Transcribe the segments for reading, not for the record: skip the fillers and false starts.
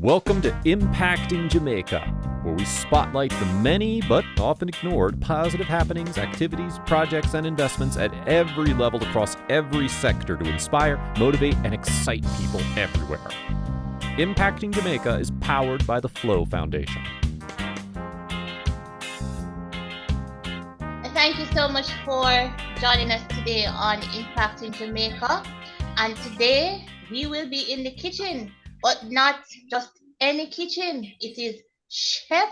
Welcome to Impacting Jamaica, where we spotlight the many but often ignored positive happenings, activities, projects, and investments at every level across every sector to inspire, motivate, and excite people everywhere. Impacting Jamaica is powered by the Flo Foundation. Thank you so much for joining us today on Impacting Jamaica. And today we will be in the kitchen, but not just any kitchen. It is Chef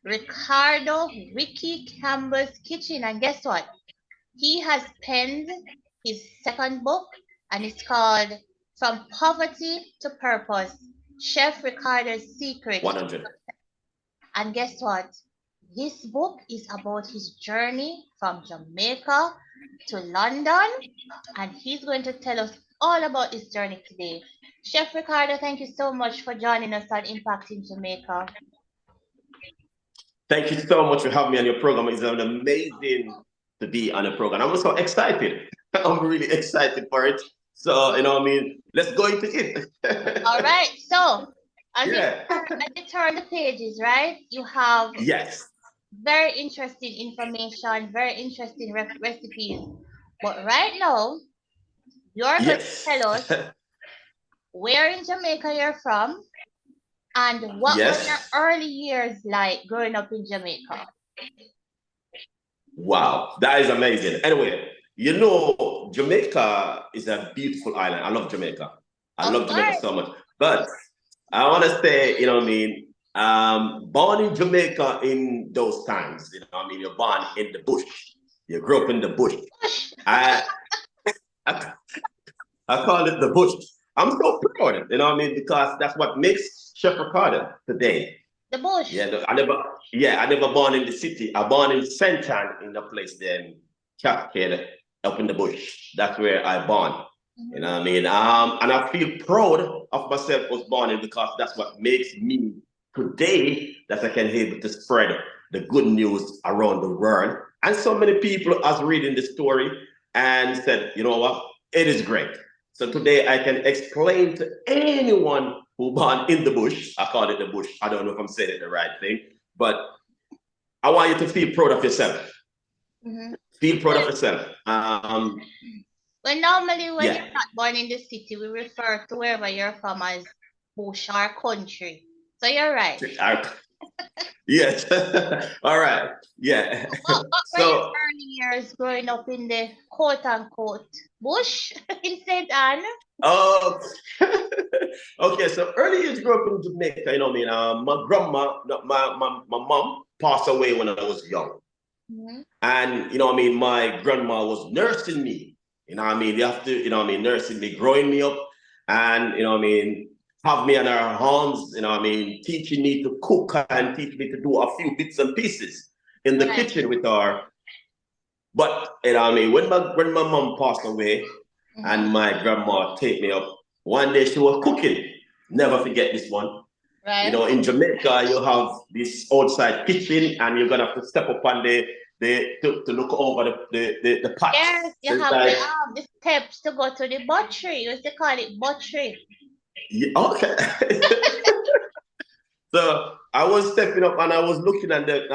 Ricardo Ricky Campbell's kitchen. And guess what? He has penned his second book, and it's called From Poverty to Purpose, Chef Ricardo's Secret. 100. And guess what? This book is about his journey from Jamaica to London, and he's going to tell us all about his journey today. Chef Ricardo, thank you so much for joining us on Impacting Jamaica. Thank you so much for having me on your program. It's amazing to be on the program. I'm so excited. I'm really excited for it. So, let's go into it. All right. So, as you turn the pages, right, you have very interesting information, very interesting recipes. But right now, you're going to tell us where in Jamaica you're from and what were your early years like growing up in Jamaica. Wow, that is amazing. Anyway, Jamaica is a beautiful island. I love Jamaica. I love Jamaica so much. But I want to say, born in Jamaica in those times, you're born in the bush. You grew up in the bush. I call it the bush. I'm so proud, because that's what makes Chef Ricardo today. The bush. I never born in the city. I born in St. John, in a place there in Cascade, up in the bush. That's where I born. And I feel proud of myself was born in, because that's what makes me today, that I can be able to spread the good news around the world. And so many people are reading the story and said, you know what, it is great. So today I can explain to anyone who born in the bush, I call it the bush, I don't know if I'm saying the right thing, but I want you to feel proud of yourself. Feel proud of yourself. Well, normally when you're not born in the city, we refer to wherever you're from as bush or country. So you're right. Yes. All right. Yeah. What were your early years growing up in the quote-unquote bush in St. Anne? Oh, okay. So early years grew up in Jamaica. My grandma, my mom passed away when I was young. And my grandma was nursing me. You have to, nursing me, growing me up, and have me on her arms, teaching me to cook and teach me to do a few bits and pieces in the kitchen with her. But when my mom passed away and my grandma take me up, one day she was cooking. Never forget this one. Right. In Jamaica, you have this outside kitchen, and you're gonna have to step up on to look over the pot. Yes, you have the steps to go to the butchery. You used to call it butchery. Yeah, okay. So I was stepping up and I was looking at the,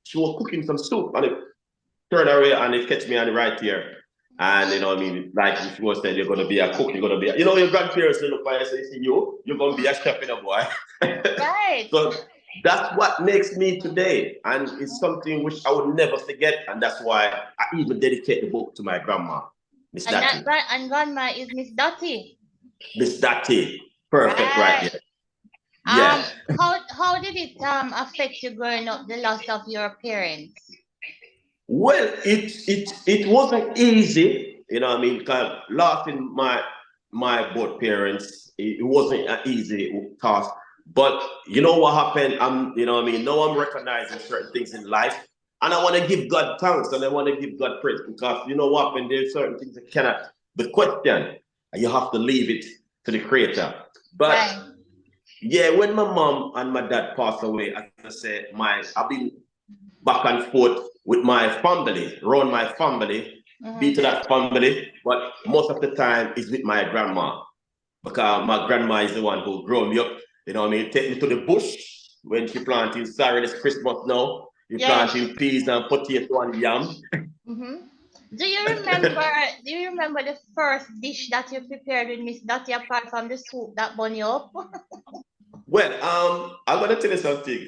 she was cooking some soup, and it turned away and it catch me on the right here. And like she was saying, you're gonna be a cook, you're gonna be your grandparents look by and say, you're gonna be a chef in a boy. Right. So that's what makes me today. And it's something which I would never forget. And that's why I even dedicate the book to my grandma, Miss Dottie. And grandma is Miss Dottie. Miss Dottie. Perfect, right? Yeah. How did it affect you growing up, the loss of your parents? Well, it wasn't easy, because losing my both parents, it wasn't an easy task. But you know what happened? Now I'm recognizing certain things in life, and I want to give God thanks and I want to give God praise, because you know what happened? There's certain things that cannot be questioned, and you have to leave it to the Creator. But when my mom and my dad passed away, as I said, I've been back and forth with my family, around my family, be to that family, but most of the time it's with my grandma. because my grandma is the one who grew me up. You know what I mean? Take me to the bush when she planting sorry this Christmas now. You planting peas and potato and yam. Mm-hmm. Do you remember the first dish that you prepared with Miss Dottie apart from the soup that bun you up? Well, I'm gonna tell you something.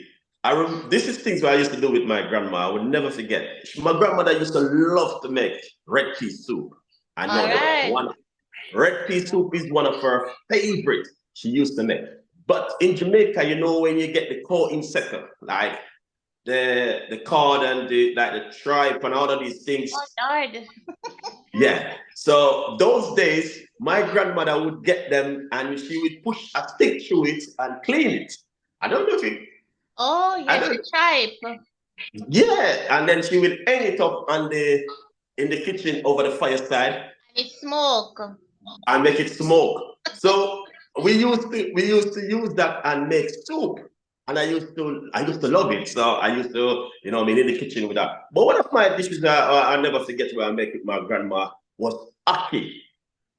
This is things that I used to do with my grandma. I would never forget. My grandmother used to love to make red pea soup. I know that one. Red pea soup is one of her favorite she used to make. But in Jamaica, you know, when you get the core insect, like the cod and the tripe and all of these things. Oh, Lord. Yeah. So those days, my grandmother would get them and she would push a stick through it and clean it. I don't know if it. Oh, yes, the tripe. Yeah, and then she will hang it up on in the kitchen over the fireside. And it smoke. And make it smoke. So we used to use that and make soup. And I used to love it. So I used to, you know, I mean, in the kitchen with that. But one of my dishes that I'll never forget where I make with my grandma was ackee.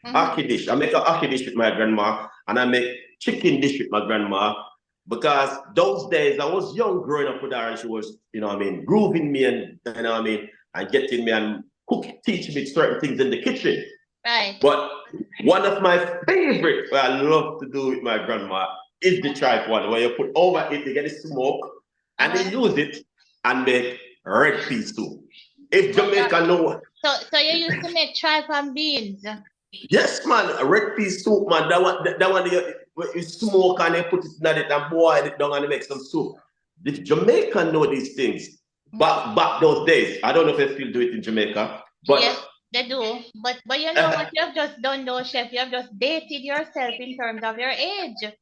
Ackee dish. I make an ackee dish with my grandma, and I make chicken dish with my grandma. Because those days I was young growing up with her, and she was, you know what I mean, grooving me and, you know what I mean, and getting me and teaching me certain things in the kitchen. Right. But one of my favorite, what I love to do with my grandma is the tripe one, where you put over it, you get the smoke, and they use it and make red pea soup. If Jamaica know. So you used to make tripe and beans? Yes, man, a red pea soup, man. That one you smoke and you put it in it and boil it down and you make some soup. The Jamaican know these things. Back those days, I don't know if they still do it in Jamaica, but yes, they do. But you know what you have just done though, Chef? You have just dated yourself in terms of your age.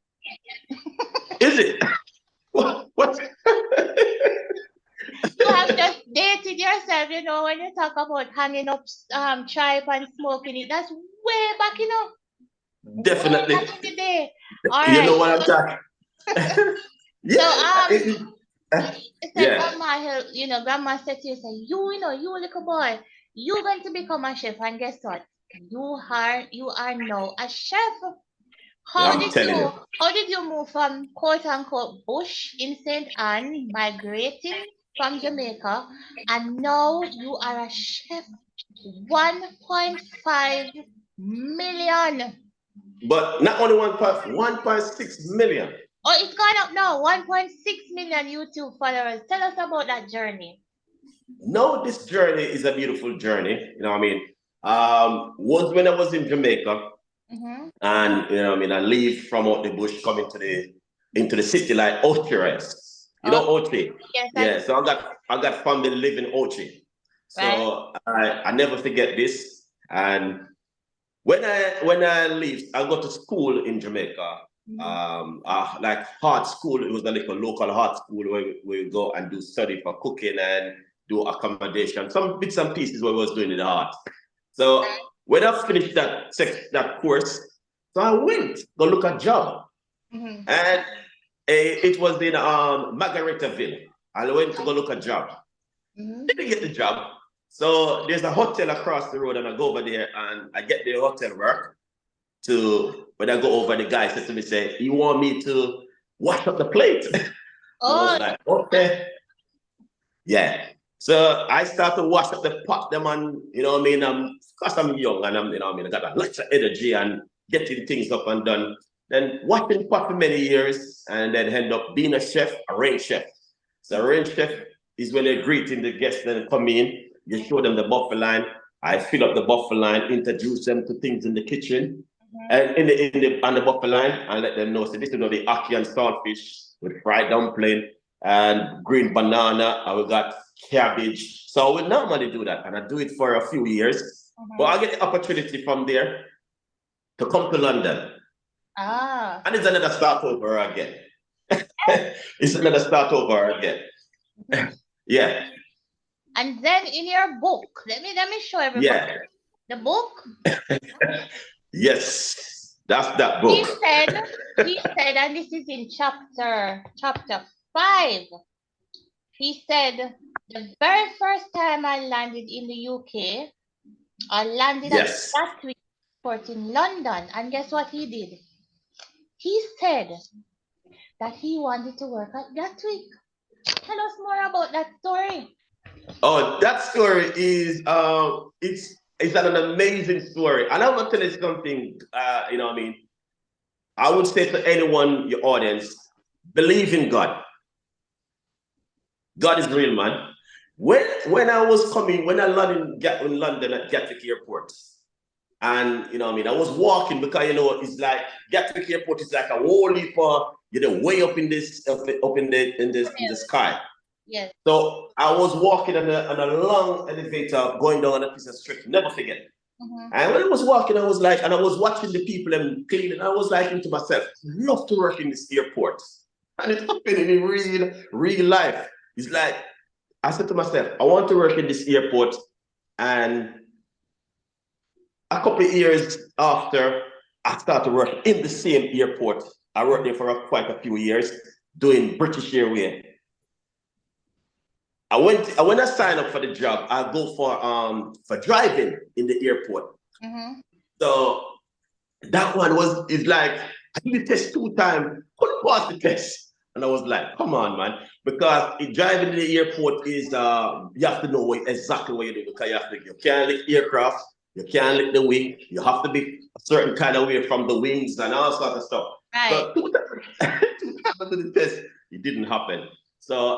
Is it? What? You have just dated yourself, you know, when you talk about hanging up tripe and smoking it. That's way back, you know. Definitely. Way back in the day. All you right. know what I'm talking. Yeah. Yeah. Grandma said to you, say, you little boy, you're going to become a chef, and guess what? You are now a chef. How did you move from quote unquote bush in St. Anne, migrating from Jamaica, and now you are a chef? 1.5 million. But not only 1.6 million. Oh, it's gone up now. 1.6 million YouTube followers. Tell us about that journey. No, this journey is a beautiful journey. You know what I mean? Was when I was in Jamaica, and you know what I mean, I leave from out the bush, come into the city like Ochi. You know Ochi? Yes. Yeah. So I got family living in Ochi. So right. I never forget this. And when I leave, I go to school in Jamaica. Like art school. It was a little local art school where we go and do study for cooking and do accommodation, some bits and pieces what I was doing in the art. So when I finished that course, so I went to look at job, and it was in Margaretaville. I went to go look at job. Didn't get the job. So there's a hotel across the road, and I go over there and I get the hotel work. When I go over, the guy said to me, say, you want me to wash up the plate? I was like, okay. Yeah. So I start to wash up the pot them, and you know what I mean, because I'm young and I'm, you know what I mean, I got a lot of energy and getting things up and done. Then washing pot for many years, and then end up being a chef, a range chef. So a range chef is when they're greeting the guests and come in, you show them the buffet line. I fill up the buffet line, introduce them to things in the kitchen, and on the buffet line, and let them know. So this is the ackee and saltfish with fried dumpling and green banana, and we got cabbage. So we normally do that, and I do it for a few years. But I get the opportunity from there to come to London. And it's another start over again. It's another start over again. Yeah. And then in your book, let me show everybody. Yeah. The book? Yes, that's that book. He said, and this is in chapter 5. He said, the very first time I landed in the UK, I landed at Gatwick Airport in London. And guess what he did? he said that he wanted to work at Gatwick. Tell us more about that story. Oh, that story is it's an amazing story. And I'm gonna tell you something, you know what I mean? I would say to anyone, your audience, believe in God. God is real, man. When I was coming, when I landed in London at Gatwick Airport, and you know what I mean, I was walking because you know it's like Gatwick Airport is like a whole heap of, you know, way up in this in the sky. Yes. So I was walking on a long elevator going down a piece of street, never forget. And when I was walking, I was like, and I was watching the people and cleaning, I was like to myself, I love to work in this airport. And it happened in real life. It's like, I said to myself, I want to work in this airport. And a couple of years after, I started working in the same airport. I worked there for quite a few years doing British Airways. When I signed up for the job, I go for driving in the airport. So that one is like, I did the test 2 times, couldn't pass the test. And I was like, come on, man. Because driving in the airport is, you have to know exactly what you do. Because you can't lick aircraft, you can't lick the wing, you have to be a certain kind of way from the wings and all sorts of stuff. Right. So 2 times I did the test, it didn't happen. So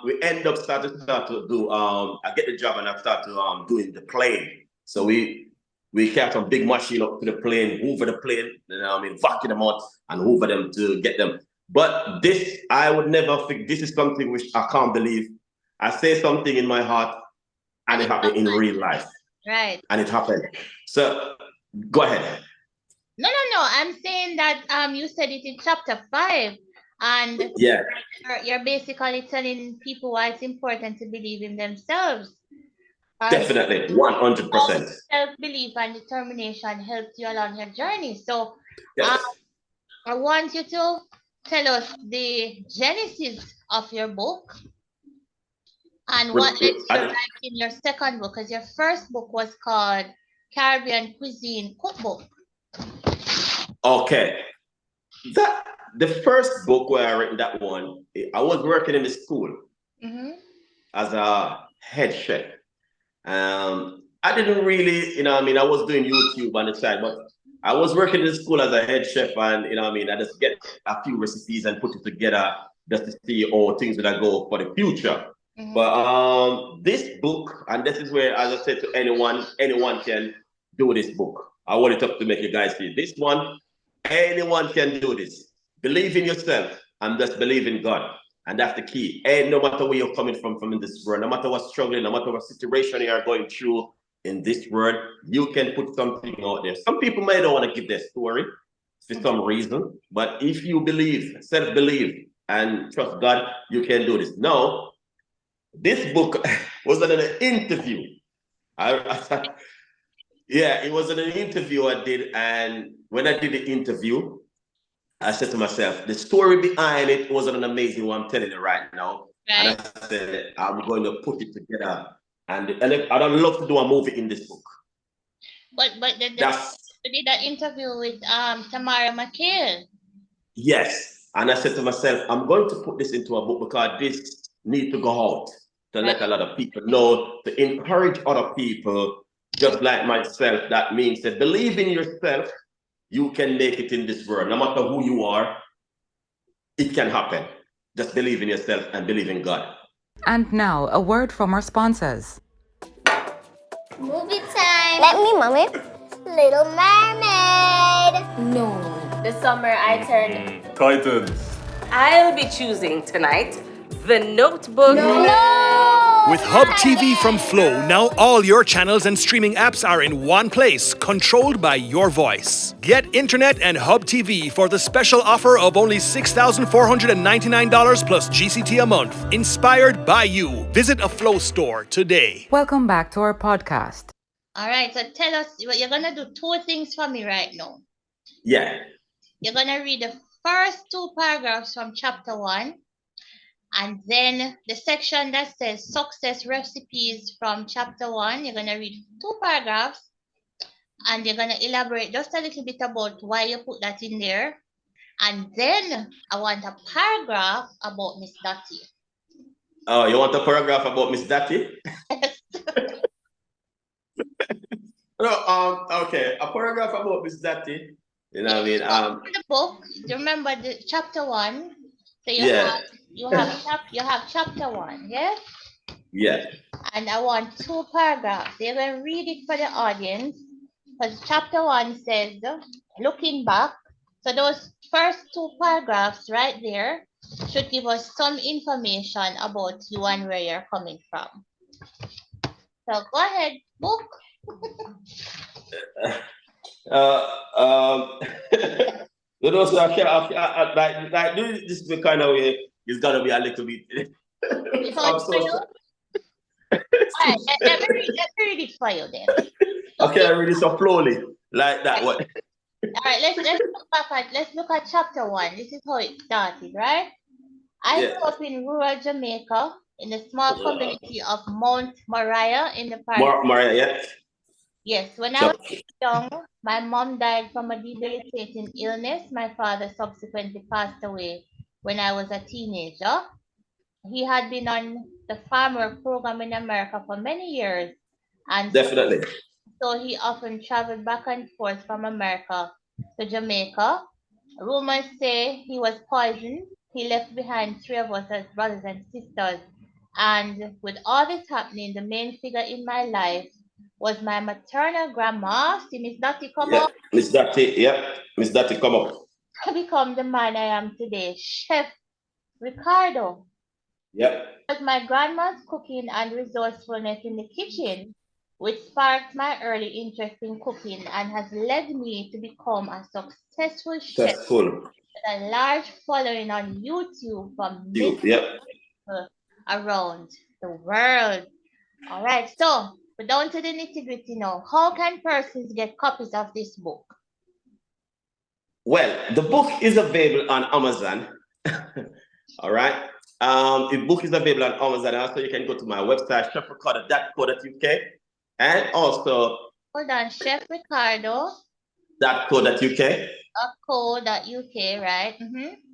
we end up start to do, I get the job and I start to doing the plane. So we kept a big machine up to the plane, hoover the plane, you know, I mean, vacuum them out and hoover them to get them. But this, I would never think, this is something which I can't believe. I say something in my heart and it happened in real life. Right. And it happened. So go ahead. No. I'm saying that you said it in chapter 5. And yeah, you're basically telling people why it's important to believe in themselves. Definitely, 100%. Self-belief and determination helps you along your journey. So yes. I want you to tell us the genesis of your book and what led you writing your second book, because your first book was called Caribbean Cuisine Cookbook. Okay. The first book where I written that one, I was working in the school as a head chef. I didn't really, you know what I mean, I was doing YouTube on the side, but I was working in the school as a head chef and, you know what I mean, I just get a few recipes and put it together just to see all things that I go for the future. But this book, and this is where, as I said to anyone can do this book. I want it up to make you guys see this one. Anyone can do this. Believe in yourself and just believe in God. And that's the key. And no matter where you're coming from in this world, no matter what struggling, no matter what situation you are going through in this world, you can put something out there. Some people may not want to give their story for some reason, but if you believe, self-believe, and trust God, you can do this. Now, this book was in an interview. Yeah, it was in an interview I did, and when I did the interview, I said to myself, the story behind it wasn't an amazing one, I'm telling you right now. Right. And I said, I'm going to put it together. And I'd love to do a movie in this book. But you did an interview with Tamara McHale. Yes. And I said to myself, I'm going to put this into a book because this needs to go out to let a lot of people know, to encourage other people, just like myself. That means that believe in yourself. You can make it in this world. No matter who you are, it can happen. Just believe in yourself and believe in God. And now, a word from our sponsors. Movie time. Let me, Mommy. Little Mermaid. No. This summer I turned... Titans. I'll be choosing tonight The Notebook. No! With Hub TV from Flo, now all your channels and streaming apps are in one place, controlled by your voice. Get internet and Hub TV for the special offer of only $6,499 plus GCT a month. Inspired by you. Visit a Flo store today. Welcome back to our podcast. All right, so tell us, you're going to do 2 things for me right now. Yeah. You're going to read the first 2 paragraphs from chapter 1. And then the section that says success recipes from chapter 1, you're going to read 2 paragraphs and you're going to elaborate just a little bit about why you put that in there. And then I want a paragraph about Miss Dottie. Oh, you want a paragraph about Miss Dottie? No, okay, a paragraph about Miss Dottie. You know what I mean? The book. Do you remember the chapter 1? So you have chapter 1, yeah? Yeah. And I want 2 paragraphs. They will read it for the audience. Because chapter 1 says, looking back. So those first 2 paragraphs right there should give us some information about you and where you're coming from. So go ahead, book. You know, so like this the kind of way it's gonna be a little bit. I'm so sorry. Alright, let me read it for you then. Okay, I read it so slowly, like that. What? All right, let's look at chapter 1. This is how it started, right? I grew up in rural Jamaica in the small community of Mount Moriah in the park. Moriah, yeah. Yes, when I was young, my mom died from a debilitating illness. My father subsequently passed away when I was a teenager. He had been on the farmer program in America for many years, and Definitely. so he often traveled back and forth from America to Jamaica. Rumors say he was poisoned. He left behind 3 of us as brothers and sisters. And with all this happening, the main figure in my life was my maternal grandma. See Miss Dottie come up. Miss Dottie, Miss Dottie come up. I become the man I am today, Chef Ricardo. Yep. It was my grandma's cooking and resourcefulness in the kitchen which sparked my early interest in cooking and has led me to become a successful chef with a large following on YouTube from many people around the world. All right, so we're down to the nitty-gritty now. How can persons get copies of this book? Well, the book is available on Amazon. All right. The book is available on Amazon. Also, you can go to my website, chefricardo.co.uk. And also, hold on, Chef Ricardo. .co.uk. .co.uk, right?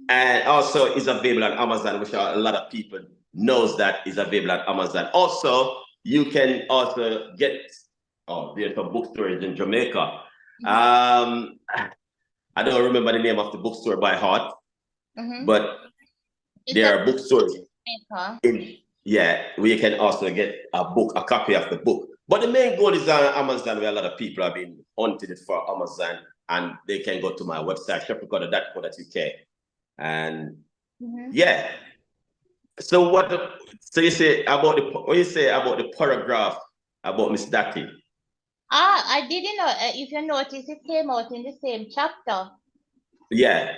And also is available on Amazon, which a lot of people knows that is available on Amazon. Also, you can also get, there's some bookstores in Jamaica. I don't remember the name of the bookstore by heart, but there are bookstores where you can also get a copy of the book. But the main goal is on Amazon, where a lot of people have been hunting it for Amazon, and they can go to my website, chefricardo.co.uk. And so you say about the paragraph about Miss Dottie? I didn't know. If you notice, it came out in the same chapter. Yeah.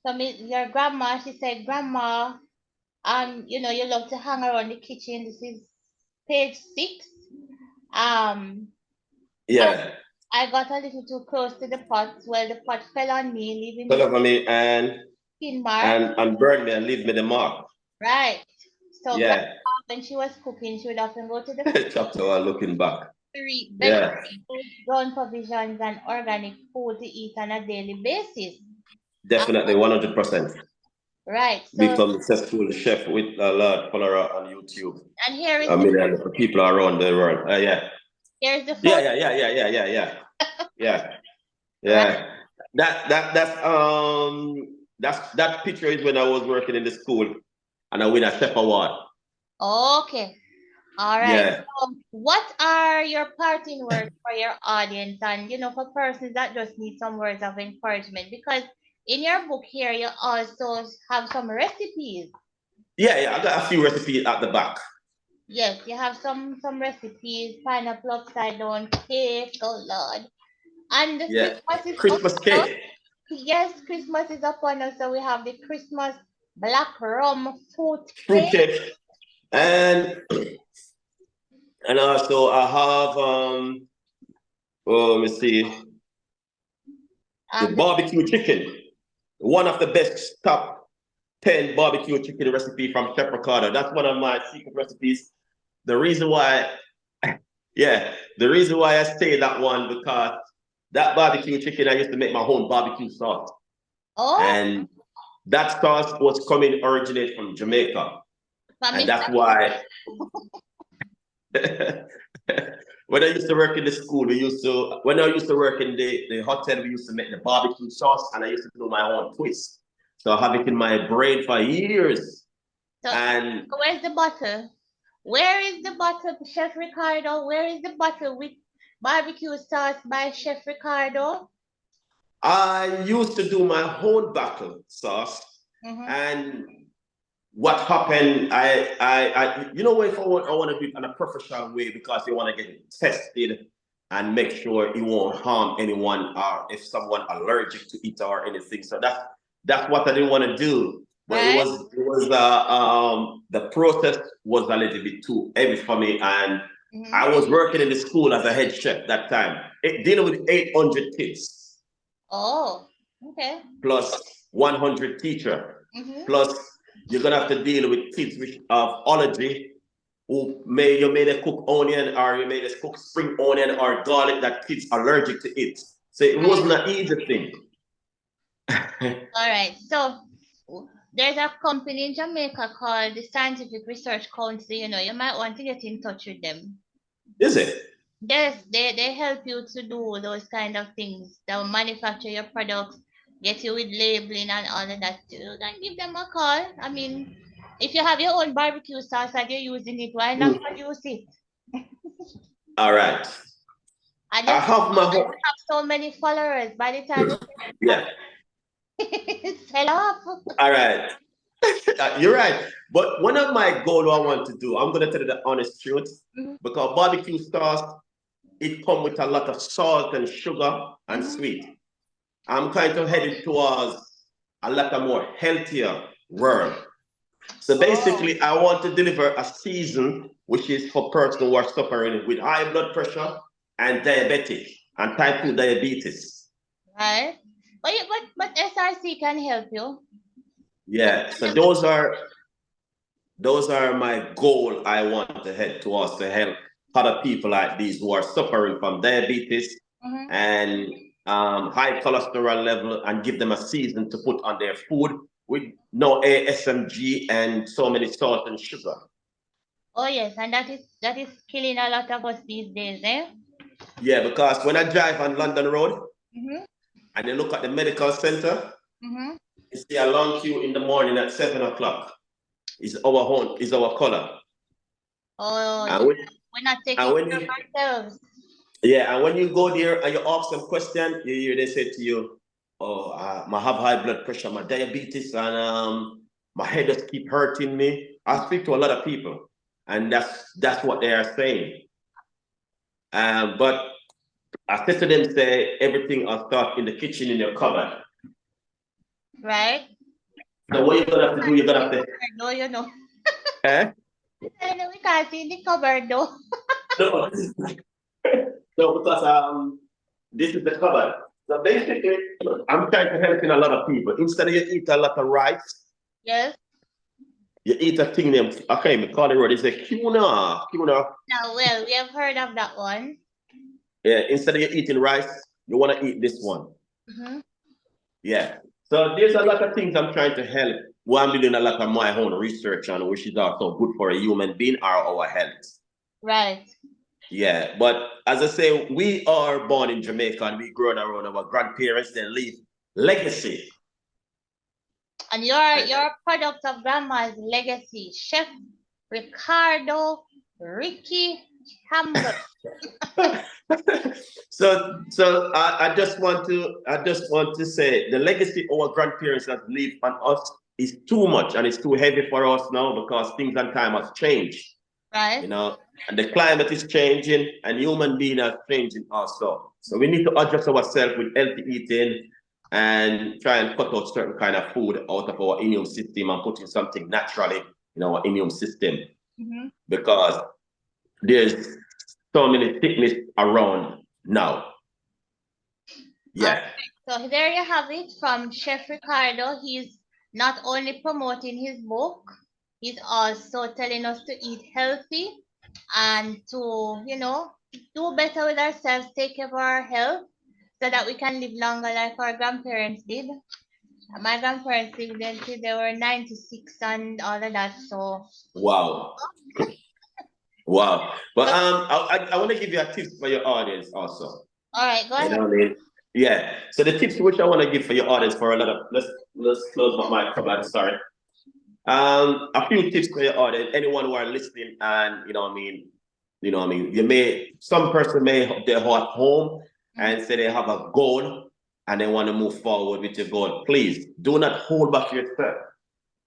So your grandma, she said, Grandma, you know, you love to hang around the kitchen. This is page 6. I got a little too close to the pot. Well, the pot fell on me, leaving me and skin mark. And burned me and leave me the mark. Right. So when she was cooking, she would often go to the chapter 1 looking back. Grown provisions and organic food to eat on a daily basis. Definitely 100%. Right. So become a successful chef with a lot of followers on YouTube. And here is a million people around the world. Here's the photo. Yeah. That picture is when I was working in the school and I win a chef award. Okay. All right. So what are your parting words for your audience and, you know, for persons that just need some words of encouragement? Because in your book here, you also have some recipes. I got a few recipes at the back. Yes, you have some recipes, pineapple upside down cake, oh Lord. And Christmas cake. Yes, Christmas is upon us, so we have the Christmas black rum fruit cake. And also I have let me see, the barbecue chicken. One of the best top 10 barbecue chicken recipe from Chef Ricardo. That's one of my secret recipes. The reason why I say that one, because that barbecue chicken, I used to make my own barbecue sauce. Oh, And that sauce was coming originate from Jamaica. And that's why when I used to work in the school, when I used to work in the hotel, we used to make the barbecue sauce, and I used to do my own twist. So I have it in my brain for years. so And where's the bottle? Where is the bottle, Chef Ricardo? Where is the bottle with barbecue sauce by Chef Ricardo? I used to do my own bottle sauce, and what happened, you know, if I want to do it in a professional way, because you want to get it tested and make sure it won't harm anyone, or if someone allergic to it or anything. So that's what I didn't want to do. But the process was a little bit too heavy for me, and I was working in the school as a head chef that time, dealing with 800 kids. Oh, okay. Plus 100 teacher. Plus you're gonna have to deal with kids which have allergy, who you may they cook onion, or you may they cook spring onion or garlic that kids are allergic to it. So it wasn't an easy thing. All right. So there's a company in Jamaica called the Scientific Research Council. You know, you might want to get in touch with them. Is it? Yes, they help you to do those kind of things. They'll manufacture your products, get you with labeling and all of that too. Then give them a call. I mean, if you have your own barbecue sauce and you're using it, why not produce it? All right. I have so many followers by the time yeah. sell off. All right. You're right. But one of my goals I want to do, I'm going to tell you the honest truth, because barbecue sauce, it comes with a lot of salt and sugar and sweet. I'm kind of headed towards a lot of more healthier world. So basically, I want to deliver a season which is for persons who are suffering with high blood pressure and diabetic and type 2 diabetes. Right. But SRC can help you. Yeah. So those are my goal. I want to head towards to help other people like these who are suffering from diabetes and high cholesterol level, and give them a season to put on their food with no ASMG and so many salt and sugar. Oh yes, and that is killing a lot of us these days, eh? Yeah, because when I drive on London Road and you look at the medical center, you see a long queue in the morning at 7 o'clock. Is our color. Oh, we're not taking care of ourselves. Yeah, and when you go there and you ask them question, you hear they say to you, "Oh, I have high blood pressure, my diabetes, and my head just keep hurting me." I speak to a lot of people, and that's what they are saying. But I said to them, say everything I start in the kitchen in your cupboard. Right. So what you're gonna have to do, you're gonna have to. No, you know. Eh? We can't see in the cupboard though. No, no, because this is the cupboard. So basically, I'm trying to help in a lot of people. Instead of you eat a lot of rice, yes, you eat a thing named, okay, we call it road. It's a tuna. Now, well, we have heard of that one. Yeah, instead of you eating rice, you want to eat this one. Yeah. So there's a lot of things I'm trying to help. Well, I'm doing a lot of my own research on, which is also good for a human being or our health. Right. Yeah, but as I say, we are born in Jamaica and we grown around our grandparents. They leave legacy. And your product of grandma's legacy, Chef Ricardo Ricky Campbell. So I just want to say the legacy our grandparents have left on us is too much, and it's too heavy for us now because things and time has changed. Right. You know, and the climate is changing, and human being are changing also. So we need to adjust ourselves with healthy eating and try and cut out certain kind of food out of our immune system and put in something naturally in our immune system, because there's so many sickness around now. Yeah. So there you have it from Chef Ricardo. He's not only promoting his book, he's also telling us to eat healthy and to, do better with ourselves, take care of our health so that we can live longer like our grandparents did. My grandparents lived until they were 96 and all of that. So Wow. Wow. But I want to give you a tip for your audience also. all right, go You ahead. know what I mean? Yeah. So the tips which I want to give for your audience for a lot of let's close my mic. Come on, sorry. A few tips for your audience, anyone who are listening, and some person may have their heart home and say they have a goal and they want to move forward with your goal. Please do not hold back yourself.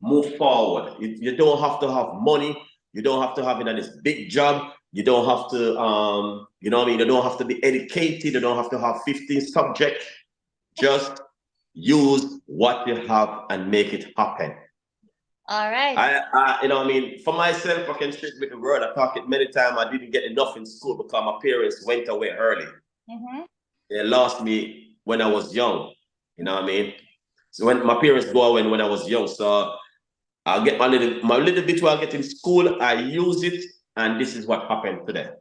Move forward. You don't have to have money. You don't have to have this big job. You don't have to, you don't have to be educated. You don't have to have 15 subjects. Just use what you have and make it happen. All right. For myself, I can share with the world. I talk it many times. I didn't get enough in school because my parents went away early. Mm-hmm. They lost me when I was young. You know what I mean? So when my parents go away when I was young, so I'll get my little bit where I get in school, I use it, and this is what happened to them.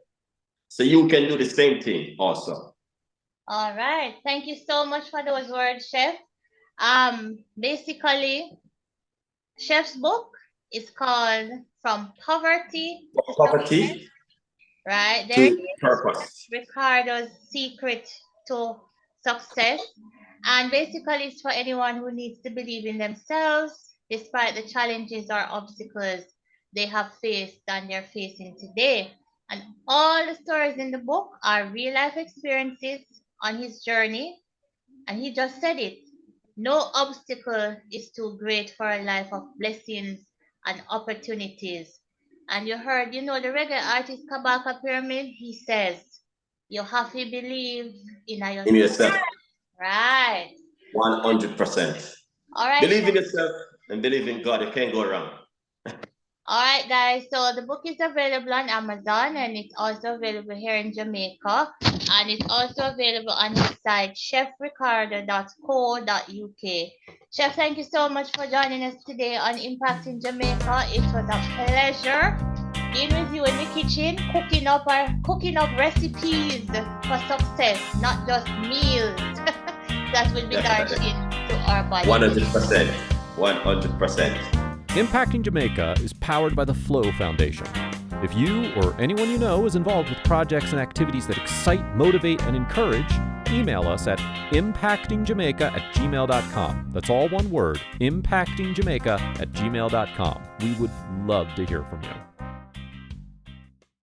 So you can do the same thing also. All right. Thank you so much for those words, Chef. Basically, Chef's book is called From Poverty to Success, right? There To purpose. Ricardo's secret to success. And basically, it's for anyone who needs to believe in themselves despite the challenges or obstacles they have faced and they're facing today. And all the stories in the book are real life experiences on his journey. And he just said it. No obstacle is too great for a life of blessings and opportunities. And you heard, the reggae artist Kabaka Pyramid, he says, you have to believe in yourself. Right. 100%. All right. Believe in yourself and believe in God. You can't go wrong. All right, guys. So the book is available on Amazon and it's also available here in Jamaica. And it's also available on his site, chefricardo.co.uk. Chef, thank you so much for joining us today on Impact in Jamaica. It was a pleasure being with you in the kitchen, cooking up recipes for success, not just meals that will be nourishing to our body. 100%. 100%. Impacting Jamaica is powered by the Flo Foundation. If you or anyone you know is involved with projects and activities that excite, motivate, and encourage, email us at impactingjamaica@gmail.com. That's all one word, impactingjamaica@gmail.com. We would love to hear from you.